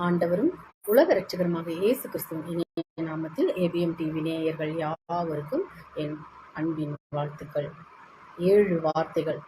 ஆண்டவரும் உலக இரட்சகருமாக இயேசு கிறிஸ்துவின் இனிய நாமத்தில் ஏபிஎம் டிவி நேயர்கள் யாவருக்கும் என் அன்பின் வாழ்த்துக்கள். 7 வார்த்தைகள்.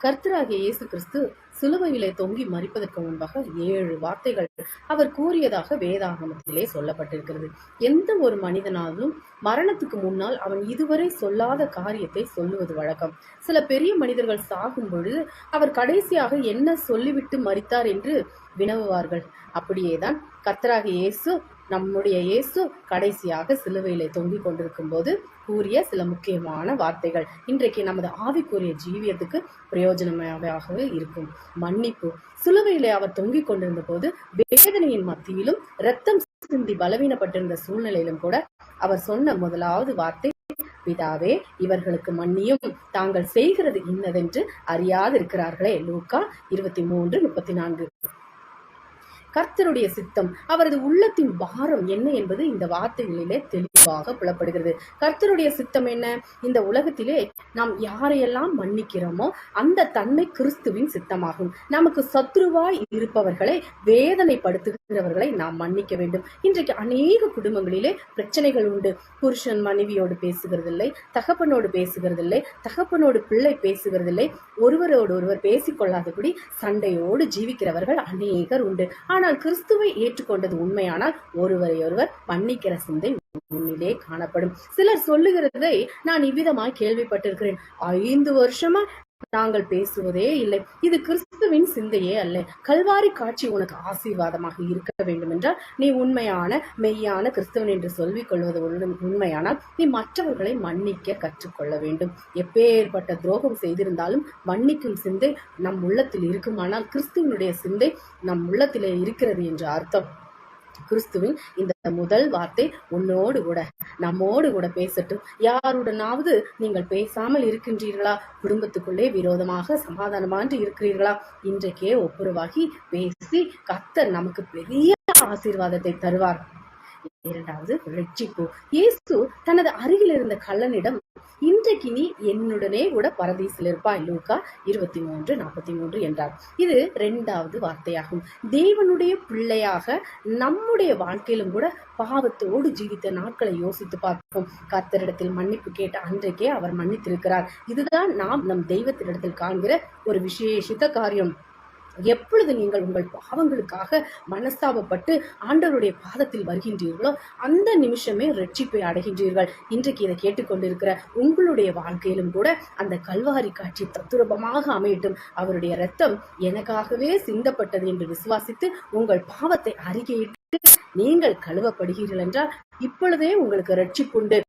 கர்த்தராகிய இயேசு கிறிஸ்து சிலுவையிலே தொங்கி மரிப்பதற்கு முன்பாக 7 வார்த்தைகள் அவர் கூறியதாக வேதாகமத்திலே சொல்லப்பட்டிருக்கிறது. எந்த ஒரு மனிதனாலும் மரணத்துக்கு முன்னால் அவன் இதுவரை சொல்லாத காரியத்தை சொல்லுவது வழக்கம். சில பெரிய மனிதர்கள் சாகும் பொழுது அவர் கடைசியாக என்ன சொல்லிவிட்டு மரித்தார் என்று வினவுவார்கள். அப்படியேதான் கர்த்தராகிய இயேசு, நம்முடைய இயேசு கடைசியாக சிலுவையிலே தொங்கிக் கொண்டிருக்கும் போது கூறிய சில முக்கியமான வார்த்தைகள் இன்றைக்கு நமது ஆவிக்குரிய ஜீவியத்துக்கு பிரயோஜனமாகவே இருக்கும். மன்னிப்பு. சிலுவையிலே அவர் தொங்கிக் கொண்டிருந்த போது வேதனையின் மத்தியிலும் இரத்தம் சிந்தி பலவீனப்பட்டிருந்த சூழ்நிலையிலும் கூட அவர் சொன்ன முதலாவது வார்த்தை, பிதாவே இவர்களுக்கு மன்னியும், தாங்கள் செய்கிறது இன்னதென்று அறியாதிருக்கிறார்களே. லூக்கா 23:34. கர்த்தருடைய சித்தம், அவரது உள்ளத்தின் பாரம் என்ன என்பது இந்த வார்த்தைகளிலே தெளிவாக புலப்படுகிறது. கர்த்தருடைய சித்தம் என்ன? இந்த உலகத்திலே நாம் யாரையெல்லாம் மன்னிக்கிறோமோ அந்த தன்மை கிறிஸ்துவின் சித்தமாகும். நமக்கு சத்ருவாய் இருப்பவர்களை, வேதனைப்படுத்துகிறவர்களை நாம் மன்னிக்க வேண்டும். இன்றைக்கு அநேக குடும்பங்களிலே பிரச்சனைகள் உண்டு. புருஷன் மனைவியோடு பேசுகிறதில்லை, தகப்பனோடு பேசுகிறதில்லை, தகப்பனோடு பிள்ளை பேசுகிறதில்லை, ஒருவரோடு ஒருவர் பேசிக்கொள்ளாதபடி சண்டையோடு ஜீவிக்கிறவர்கள் அநேகர் உண்டு. ஆனால் கிறிஸ்துவை ஏற்றுக்கொண்டது உண்மையானால் ஒருவரை ஒருவர் மன்னிக்கிற சிந்தை உன்னிலே காணப்படும். சிலர் சொல்லுகிறதை நான் இவ்விதமாய் கேள்விப்பட்டிருக்கிறேன். 5 வருஷமா நாங்கள் பேசுவதே இல்லை. இது கிறிஸ்துவின் சிந்தையே அல்ல. கல்வாரி காட்சி உனக்கு ஆசீர்வாதமாக இருக்க வேண்டும் என்றால் நீ உண்மையான மெய்யான கிறிஸ்துவன் என்று சொல்லிக் கொள்வது உண்மையானால் நீ மற்றவர்களை மன்னிக்க கற்றுக்கொள்ள வேண்டும். எப்பேற்பட்ட துரோகம் செய்திருந்தாலும் மன்னிக்கும் சிந்தை நம் உள்ளத்தில் இருக்குமானால் கிறிஸ்துவனுடைய சிந்தை நம் உள்ளத்திலே இருக்கிறது என்று அர்த்தம். கிறிஸ்துவின் இந்த முதல் வார்த்தை உன்னோடு கூட, நம்மோடு கூட பேசட்டும். யாருடனாவது நீங்கள் பேசாமல் இருக்கின்றீர்களா? குடும்பத்துக்குள்ளே விரோதமாக சமாதானமான்று இருக்கிறீர்களா? இன்றைக்கே ஒப்புரவாகி பேசி கர்த்தர் நமக்கு பெரிய ஆசீர்வாதத்தை தருவார். 2வது ரட்சிப்பு. இயேசு தனது அருகில் இருந்த கள்ளனிடம், இன்றைக்கு நீ என்னுடனே கூட பரதீசில் இருப்பாய், லூக்கா 23:43 என்றார். இது 2வது வார்த்தையாகும். தேவனுடைய பிள்ளையாக நம்முடைய வாழ்க்கையிலும் கூட பாவத்தோடு ஜீவித்த நாட்களை யோசித்து பார்ப்போம். கர்த்தரிடத்தில் மன்னிப்பு கேட்ட அன்றைக்கே அவர் மன்னித்திருக்கிறார். இதுதான் நாம் நம் தெய்வத்தினிடத்தில் காண்கிற ஒரு விசேஷித்த காரியம். எப்பொழுது நீங்கள் உங்கள் பாவங்களுக்காக மனஸ்தாபப்பட்டு ஆண்டவருடைய பாதத்தில் வருகின்றீர்களோ அந்த நிமிஷமே ரட்சிப்பை அடைகின்றீர்கள். இன்றைக்கு இதை கேட்டுக்கொண்டிருக்கிற உங்களுடைய வாழ்க்கையிலும் கூட அந்த கல்வாரி காட்சி தத்துரூபமாக அமையட்டும். அவருடைய இரத்தம் எனக்காகவே சிந்தப்பட்டது என்று விசுவாசித்து உங்கள் பாவத்தை அறிக்கையிட்டு நீங்கள் கழுவப்படுகிறீர்கள் என்றால் இப்பொழுதே உங்களுக்கு ரட்சிப்புண்டு.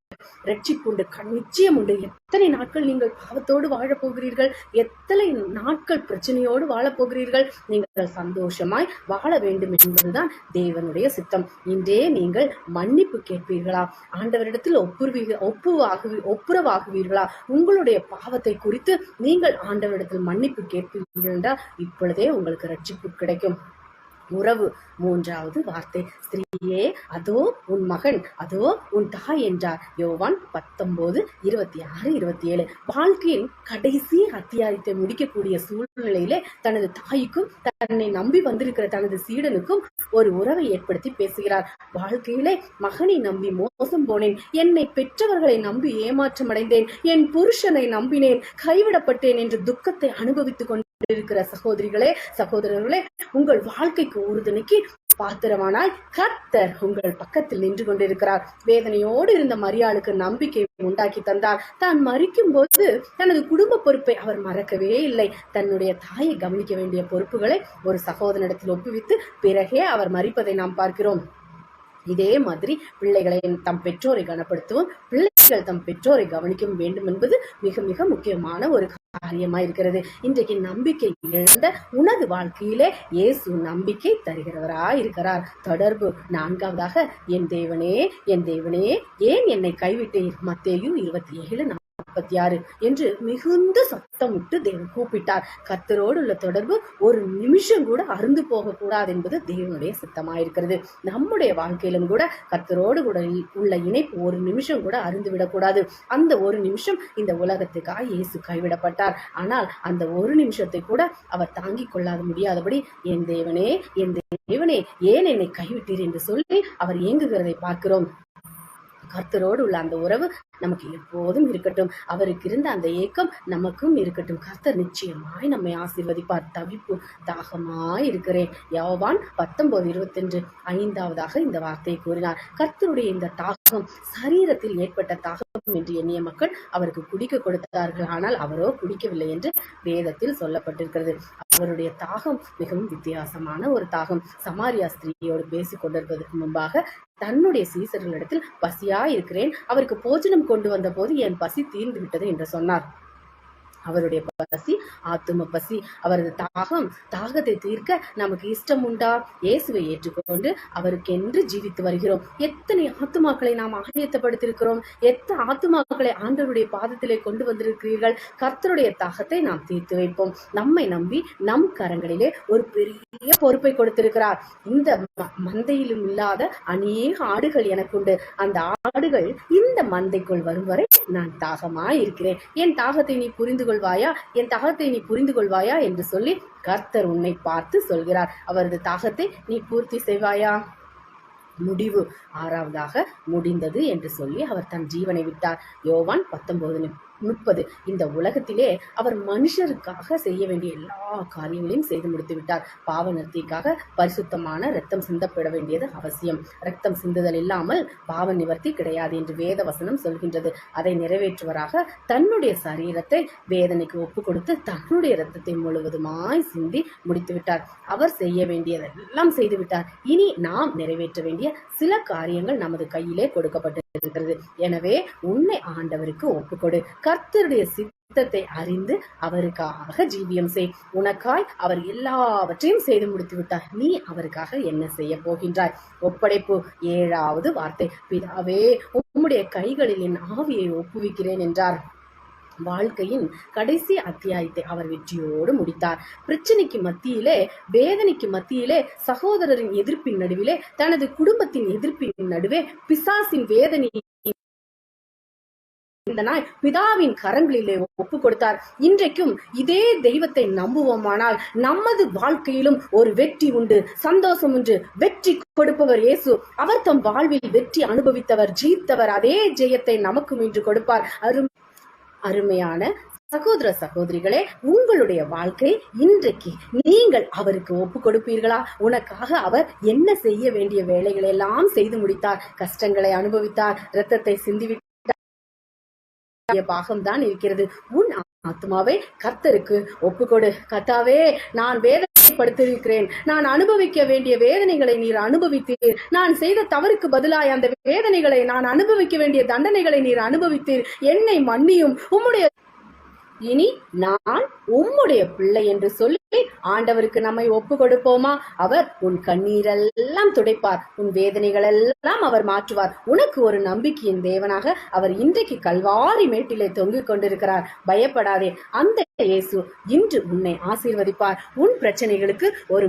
நிச்சயம் உண்டு. எத்தனை நாட்கள் நீங்கள் பாவத்தோடு வாழப்போகிறீர்கள்? எத்தனை நாட்கள் பிரச்சனையோடு வாழப்போகிறீர்கள்? நீங்கள் சந்தோஷமாய் வாழ வேண்டும் என்பதுதான் தேவனுடைய சித்தம். இன்றே நீங்கள் மன்னிப்பு கேட்பீர்களா? ஆண்டவரிடத்தில் ஒப்புரவாகுவீர்களா? உங்களுடைய பாவத்தை குறித்து நீங்கள் ஆண்டவரிடத்தில் மன்னிப்பு கேட்பீர்கள் என்றால் இப்பொழுதே உங்களுக்கு ரட்சிப்பு கிடைக்கும். உறவு. 3வது வார்த்தை, ஸ்திரீயே அதோ உன் மகன், அதோ உன் தாய் என்றார். யோவான் 19:26-27. வாழ்க்கையின் கடைசி அத்தியாயத்தை முடிக்கக்கூடிய சூழ்நிலையிலே தனது தாய்க்கும் தன்னை நம்பி வந்திருக்கிற தனது சீடனுக்கும் ஒரு உறவை ஏற்படுத்தி பேசுகிறார். வாழ்க்கையிலே மகனை நம்பி மோசம் போனேன், என்னை பெற்றவர்களை நம்பி ஏமாற்றமடைந்தேன், என் புருஷனை நம்பினேன், கைவிடப்பட்டேன் என்று துக்கத்தை அனுபவித்துக் கொண்டிருக்கிற சகோதரர்களே, உங்கள் வாழ்க்கைக்கு உறுதுணைக்கு பாத்திரமானாய் கர்த்தர் உங்கள் பக்கத்தில் நின்று கொண்டிருக்கிறார். வேதனையோடு இருந்த மரியாளுக்கு நம்பிக்கை உண்டாக்கி தந்தார். தான் மரிக்கும் போது தனது குடும்ப பொறுப்பை அவர் மறக்கவே இல்லை. தன்னுடைய தாயை கவனிக்க வேண்டிய பொறுப்புகளை ஒரு சகோதரனிடத்தில் ஒப்புவித்து பிறகே அவர் மரிப்பதை நாம் பார்க்கிறோம். இதே மாதிரி பிள்ளைகளை தம் பெற்றோரை கனப்படுத்தவும் பிள்ளைகள் தம் பெற்றோரை கவனிக்கவும் வேண்டும் என்பது மிக மிக முக்கியமான ஒரு காரியமாயிருக்கிறது. இன்றைக்கு நம்பிக்கை இழந்த உனது வாழ்க்கையிலே இயேசு நம்பிக்கை தருகிறவராயிருக்கிறார். தொடர்பு. 4வதாக, என் தேவனே ஏன் என்னை கைவிட்டீர்? மத்தேயு 27:4. 46 என்று மிகுந்த சத்தம் விட்டு தேவன் கூப்பிட்டார். கர்த்தரோடு உள்ள தொடர்பு ஒரு நிமிஷம் கூட அருந்து போகக்கூடாது என்பது தேவனுடைய சித்தமாயிருக்கிறது. நம்முடைய வாழ்க்கையிலும் கூட கர்த்தரோடு கூட உள்ள இணைப்பு ஒரு நிமிஷம் கூட அருந்து விடக்கூடாது. அந்த ஒரு நிமிஷம் இந்த உலகத்துக்காக இயேசு கைவிடப்பட்டார். ஆனால் அந்த ஒரு நிமிஷத்தை கூட அவர் தாங்கிக் கொள்ளாத முடியாதபடி என் தேவனே ஏன் என்னை கைவிட்டீர் என்று சொல்லி அவர் ஏங்குகிறதை பார்க்கிறோம். கர்த்தரோடு உள்ள அந்த உறவு நமக்கு எப்போதும் இருக்கட்டும். அவருக்கு இருந்த அந்த ஏக்கம் நமக்கும் இருக்கட்டும். கர்த்தர் நிச்சயமாய் நம்மை ஆசீர்வதிப்பார். தவிப்பு தாகமாய் இருக்கிறேன். யோவான் 19:25 5ஆவதாக இந்த வார்த்தையை கூறினார். கர்த்தருடைய இந்த தாகம் சரீரத்தில் ஏற்பட்ட தாகம் என்று எண்ணிய மக்கள் அவருக்கு குடிக்க கொடுத்தார்கள். ஆனால் அவரோ குடிக்கவில்லை என்று வேதத்தில் சொல்லப்பட்டிருக்கிறது. அவருடைய தாகம் மிகவும் வித்தியாசமான ஒரு தாகம். சமாரியா ஸ்திரீயோடு பேசிக் கொண்டிருப்பதற்கு முன்பாக தன்னுடைய சீசர்களிடத்தில் பசியாயிருக்கிறேன், அவருக்கு போஜனம் கொண்டு வந்த போது என் பசி தீர்ந்து விட்டது என்று சொன்னார். அவருடைய பசி ஆத்தும பசி. அவரது தாகத்தை தீர்க்க நமக்கு இஷ்டம் உண்டா? இயேசுவை ஏற்றுக்கொண்டு அவருக்கென்று ஜீவித்து வருகிறோம். எத்தனை ஆத்துமாக்களை நாம் ஆயத்தப்படுத்தியிருக்கிறோம்? எத்தனை ஆத்துமாக்களை ஆண்டவருடைய பாதத்திலே கொண்டு வந்திருக்கிறீர்கள்? கர்த்தருடைய தாகத்தை நாம் தீர்த்து வைப்போம். நம்மை நம்பி நம் கரங்களிலே ஒரு பெரிய பொறுப்பை கொடுத்திருக்கிறார். இந்த மந்தையிலும் இல்லாத அநேக ஆடுகள் எனக்குண்டு. அந்த ஆடுகள் இந்த மந்தைக்குள் வரும் வரை நான் தாகமாய் இருக்கிறேன். என் தாகத்தை நீ புரிந்து கொள்வாயா? என் தாகத்தை நீ புரிந்து கொள்வாயா என்று சொல்லி கர்த்தர் உன்னை பார்த்து சொல்கிறார். அவரது தாகத்தை நீ பூர்த்தி செய்வாயா? முடிவு 6ஆவதாக முடிந்தது என்று சொல்லி அவர் தன் ஜீவனை விட்டார். யோவான் 19:30 இந்த உலகத்திலே அவர் மனுஷருக்காக செய்ய வேண்டிய எல்லா காரியங்களையும் செய்து முடித்து விட்டார். பாவ நிவர்த்திக்காக பரிசுத்தமான இரத்தம் சிந்தப்பட வேண்டியது அவசியம். இரத்தம் சிந்துதல் இல்லாமல் பாவ நிவர்த்தி கிடையாது என்று வேத வசனம் சொல்கின்றது. அதை நிறைவேற்றுவராக தன்னுடைய சரீரத்தை வேதனைக்கு ஒப்பு கொடுத்து தன்னுடைய இரத்தத்தை முழுவதுமாய் சிந்தி முடித்து விட்டார். அவர் செய்ய வேண்டியதெல்லாம் செய்து விட்டார். இனி நாம் நிறைவேற்ற வேண்டிய சில காரியங்கள் நமது கையிலே கொடுக்கப்பட்டிருக்கிறது. எனவே உன்னை ஆண்டவருக்கு ஒப்புக்கொடு. கர்த்தருடைய சித்தத்தை அறிந்து அவருக்காக ஜீவியம் செய். உனக்காய் அவர் எல்லாவற்றையும் செய்து முடித்து விட்டார். நீ அவருக்காக என்ன செய்ய போகின்றாய்? ஒப்படைப்பு 7ஆவது வார்த்தை. பிதாவே, உம்முடைய கைகளில் என் ஆவியை ஒப்புவிக்கிறேன் என்றார். வாழ்க்கையின் கடைசி அத்தியாயத்தை அவர் வெற்றியோடு முடித்தார். பிரச்சனைக்கு மத்தியிலே, வேதனைக்கு மத்தியிலே, சகோதரரின் எதிர்ப்பின் நடுவிலே, தனது குடும்பத்தின் எதிர்ப்பின் நடுவே, பிசாசின் வேதனை பிதாவின் கரங்களிலே ஒப்பு கொடுத்தார். இன்றைக்கும் இதே தெய்வத்தை நம்புவோமானால் நமது வாழ்க்கையிலும் ஒரு வெற்றி உண்டு, சந்தோஷம் உண்டு. வெற்றி கொடுப்பவர் இயேசு. அவர் தம் வாழ்வில் வெற்றி அனுபவித்தவர், ஜெயித்தவர். அதே ஜெயத்தை நமக்கும் இன்று கொடுப்பார். அருமையான சகோதர சகோதரிகளே, உங்களுடைய வாழ்க்கை இன்றைக்கு நீங்கள் அவருக்கு ஒப்பு கொடுப்பீர்களா? உனக்காக அவர் என்ன செய்ய வேண்டிய வேலைகளை எல்லாம் செய்து முடித்தார். கஷ்டங்களை அனுபவித்தார், இரத்தத்தை சிந்திவிட்டார். பாகம்தான் இருக்கிறது. உன் ஆத்மாவை கர்த்தருக்கு ஒப்புக்கொடு. கர்த்தாவே, நான் வேதனைப்படுத்திருக்கிறேன். நான் அனுபவிக்க வேண்டிய வேதனைகளை நீர் அனுபவித்தீர். நான் செய்த தவறுக்கு பதிலாய் அந்த வேதனைகளை, நான் அனுபவிக்க வேண்டிய தண்டனைகளை நீர் அனுபவித்தீர். என்னை மன்னியும். இனி நான் உம்முடைய பிள்ளை என்று சொல்லி ஆண்டவருக்கு நம்மை ஒப்பு கொடுப்போமா? அவர் உன் கண்ணீரெல்லாம் துடைப்பார், உன் வேதனைகள் எல்லாம் அவர் மாற்றுவார். உனக்கு ஒரு நம்பிக்கையின் தேவனாக அவர் இன்றைக்கு கல்வாரி மேட்டிலே தொங்கிக் கொண்டிருக்கிறார். பயப்படாதே, அந்த இயேசு இன்று உன்னை ஆசீர்வதிப்பார். உன் பிரச்சனைகளுக்கு ஒரு